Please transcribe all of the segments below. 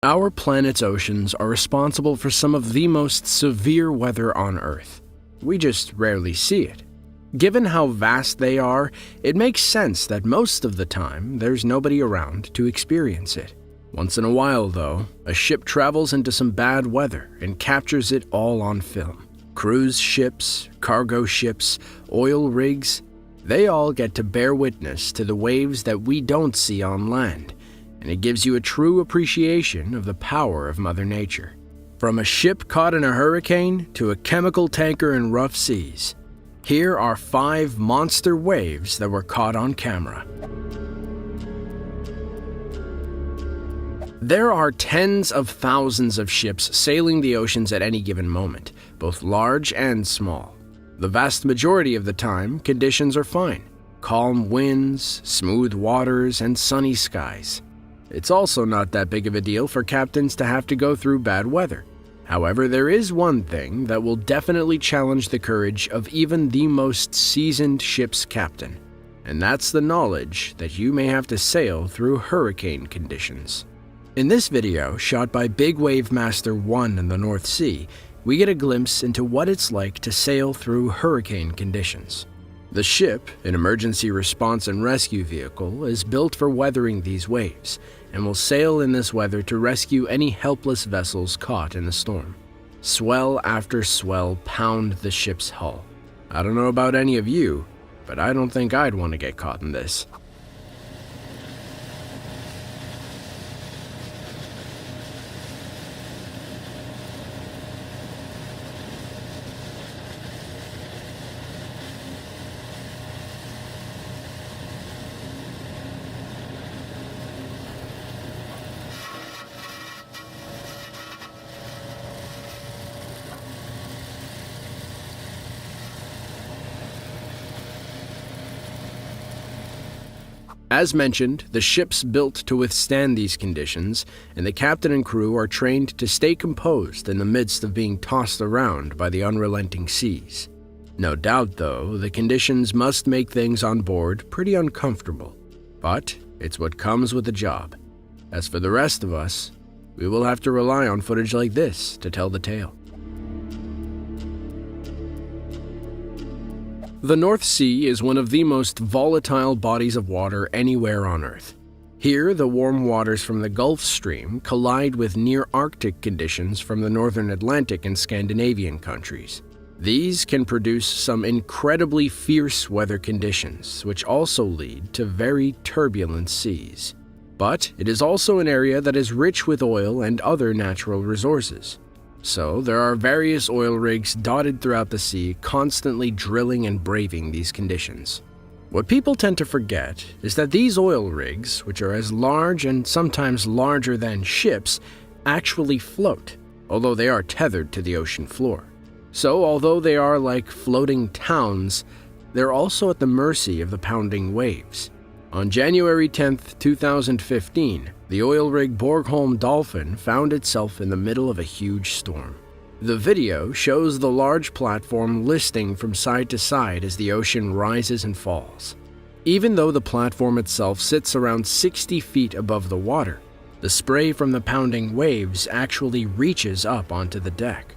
Our planet's oceans are responsible for some of the most severe weather on Earth. We just rarely see it. Given how vast they are, it makes sense that most of the time there's nobody around to experience it. Once in a while, though, a ship travels into some bad weather and captures it all on film. Cruise ships, cargo ships, oil rigs, they all get to bear witness to the waves that we don't see on land, and it gives you a true appreciation of the power of Mother Nature. From a ship caught in a hurricane to a chemical tanker in rough seas, here are 5 monster waves that were caught on camera. There are tens of thousands of ships sailing the oceans at any given moment, both large and small. The vast majority of the time, conditions are fine. Calm winds, smooth waters, and sunny skies. It's also not that big of a deal for captains to have to go through bad weather. However, there is one thing that will definitely challenge the courage of even the most seasoned ship's captain, and that's the knowledge that you may have to sail through hurricane conditions. In this video, shot by Big Wave Master 1 in the North Sea, we get a glimpse into what it's like to sail through hurricane conditions. The ship, an emergency response and rescue vehicle, is built for weathering these waves, and will sail in this weather to rescue any helpless vessels caught in the storm. Swell after swell pound the ship's hull. I don't know about any of you, but I don't think I'd want to get caught in this. As mentioned, the ship's built to withstand these conditions, and the captain and crew are trained to stay composed in the midst of being tossed around by the unrelenting seas. No doubt, though, the conditions must make things on board pretty uncomfortable, but it's what comes with the job. As for the rest of us, we will have to rely on footage like this to tell the tale. The North Sea is one of the most volatile bodies of water anywhere on Earth. Here, the warm waters from the Gulf Stream collide with near-Arctic conditions from the northern Atlantic and Scandinavian countries. These can produce some incredibly fierce weather conditions, which also lead to very turbulent seas. But it is also an area that is rich with oil and other natural resources. So there are various oil rigs dotted throughout the sea, constantly drilling and braving these conditions. What people tend to forget is that these oil rigs, which are as large and sometimes larger than ships, actually float, although they are tethered to the ocean floor. So although they are like floating towns, they're also at the mercy of the pounding waves. On January 10, 2015, the oil rig Borgholm Dolphin found itself in the middle of a huge storm. The video shows the large platform listing from side to side as the ocean rises and falls. Even though the platform itself sits around 60 feet above the water, the spray from the pounding waves actually reaches up onto the deck.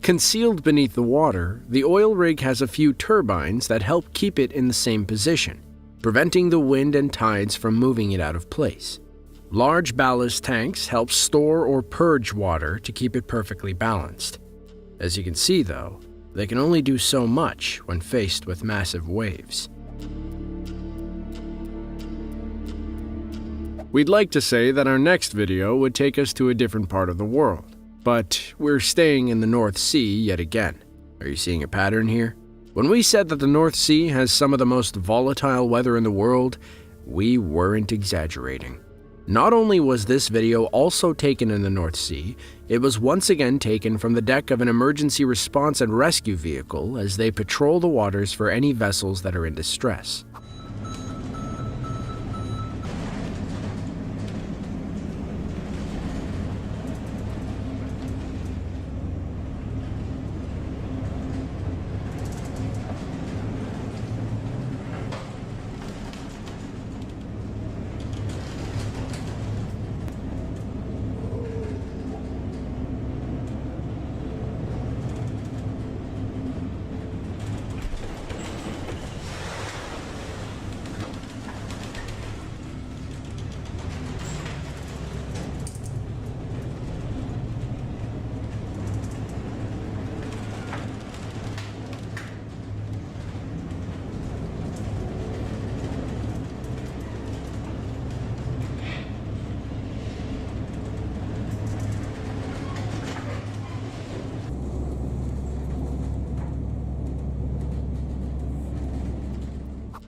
Concealed beneath the water, the oil rig has a few turbines that help keep it in the same position, preventing the wind and tides from moving it out of place. Large ballast tanks help store or purge water to keep it perfectly balanced. As you can see, though, they can only do so much when faced with massive waves. We'd like to say that our next video would take us to a different part of the world, But we're staying in the North Sea yet again. Are you seeing a pattern here? When we said that the North Sea has some of the most volatile weather in the world, we weren't exaggerating. Not only was this video also taken in the North Sea, it was once again taken from the deck of an emergency response and rescue vehicle as they patrol the waters for any vessels that are in distress.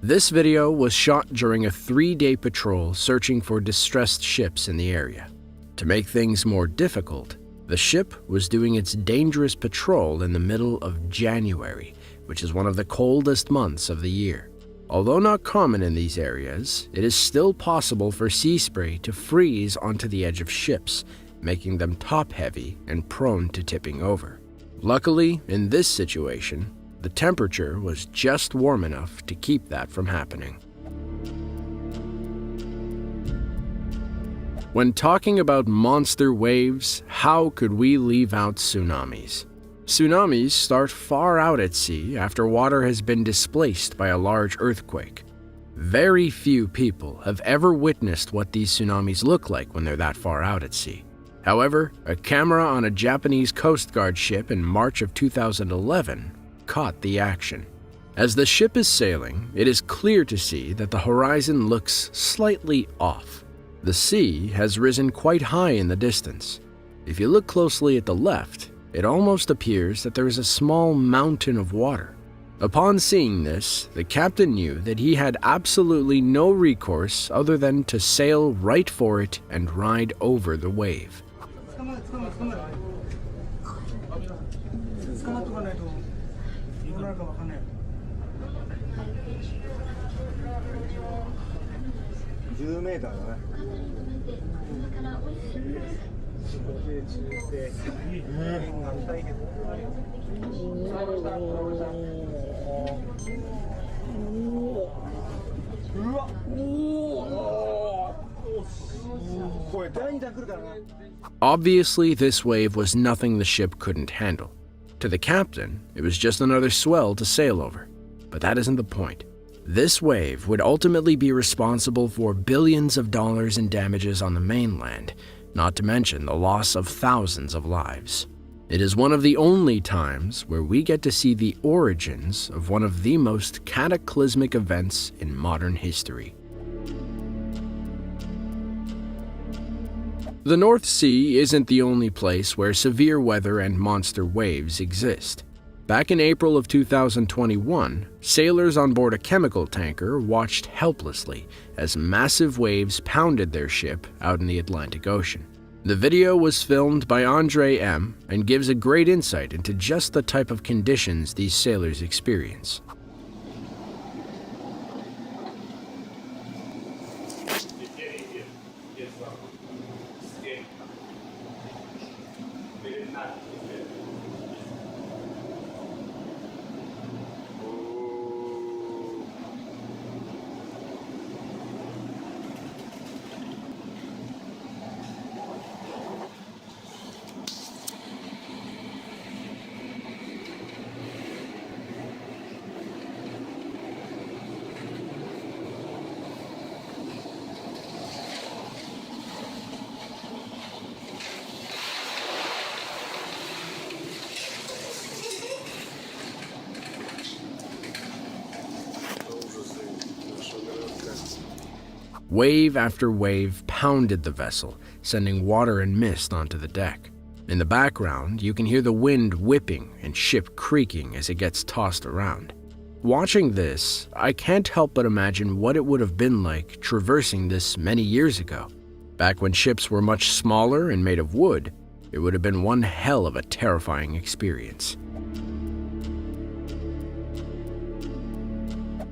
This video was shot during a 3-day patrol searching for distressed ships in the area. To make things more difficult, the ship was doing its dangerous patrol in the middle of January, which is one of the coldest months of the year. Although not common in these areas, it is still possible for sea spray to freeze onto the edge of ships, making them top-heavy and prone to tipping over. Luckily, in this situation, the temperature was just warm enough to keep that from happening. When talking about monster waves, how could we leave out tsunamis? Tsunamis start far out at sea after water has been displaced by a large earthquake. Very few people have ever witnessed what these tsunamis look like when they're that far out at sea. However, a camera on a Japanese Coast Guard ship in March of 2011 caught the action. As the ship is sailing, it is clear to see that the horizon looks slightly off. The sea has risen quite high in the distance. If you look closely at the left, it almost appears that there is a small mountain of water. Upon seeing this, the captain knew that he had absolutely no recourse other than to sail right for it and ride over the wave. Obviously, this wave was nothing the ship couldn't handle. To the captain, it was just another swell to sail over. But that isn't the point. This wave would ultimately be responsible for billions of dollars in damages on the mainland, not to mention the loss of thousands of lives. It is one of the only times where we get to see the origins of one of the most cataclysmic events in modern history. The North Sea isn't the only place where severe weather and monster waves exist. Back in April of 2021, sailors on board a chemical tanker watched helplessly as massive waves pounded their ship out in the Atlantic Ocean. The video was filmed by Andre M. and gives a great insight into just the type of conditions these sailors experience. Wave after wave pounded the vessel, sending water and mist onto the deck. In the background, you can hear the wind whipping and ship creaking as it gets tossed around. Watching this, I can't help but imagine what it would have been like traversing this many years ago. Back when ships were much smaller and made of wood, it would have been one hell of a terrifying experience.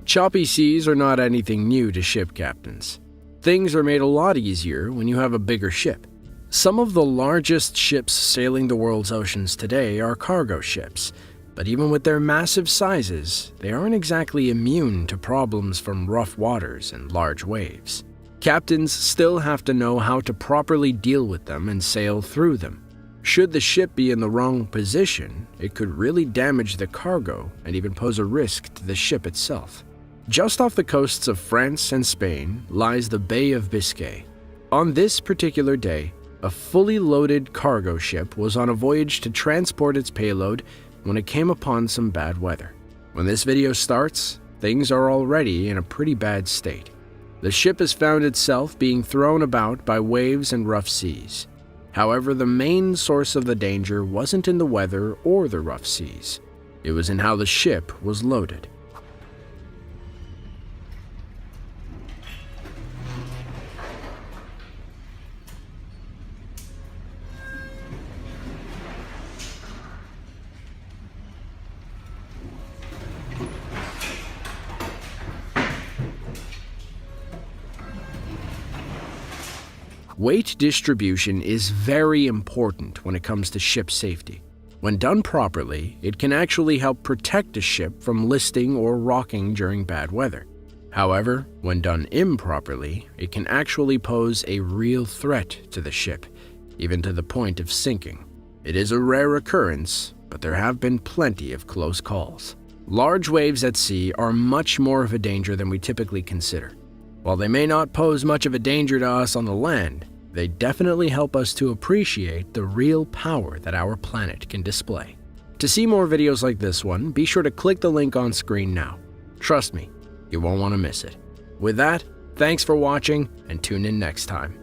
Choppy seas are not anything new to ship captains. Things are made a lot easier when you have a bigger ship. Some of the largest ships sailing the world's oceans today are cargo ships, but even with their massive sizes, they aren't exactly immune to problems from rough waters and large waves. Captains still have to know how to properly deal with them and sail through them. Should the ship be in the wrong position, it could really damage the cargo and even pose a risk to the ship itself. Just off the coasts of France and Spain lies the Bay of Biscay. On this particular day, a fully loaded cargo ship was on a voyage to transport its payload when it came upon some bad weather. When this video starts, things are already in a pretty bad state. The ship has found itself being thrown about by waves and rough seas. However, the main source of the danger wasn't in the weather or the rough seas. It was in how the ship was loaded. Weight distribution is very important when it comes to ship safety. When done properly, it can actually help protect a ship from listing or rocking during bad weather. However, when done improperly, it can actually pose a real threat to the ship, even to the point of sinking. It is a rare occurrence, but there have been plenty of close calls. Large waves at sea are much more of a danger than we typically consider. While they may not pose much of a danger to us on the land, they definitely help us to appreciate the real power that our planet can display. To see more videos like this one, be sure to click the link on screen now. Trust me, you won't want to miss it. With that, thanks for watching and tune in next time.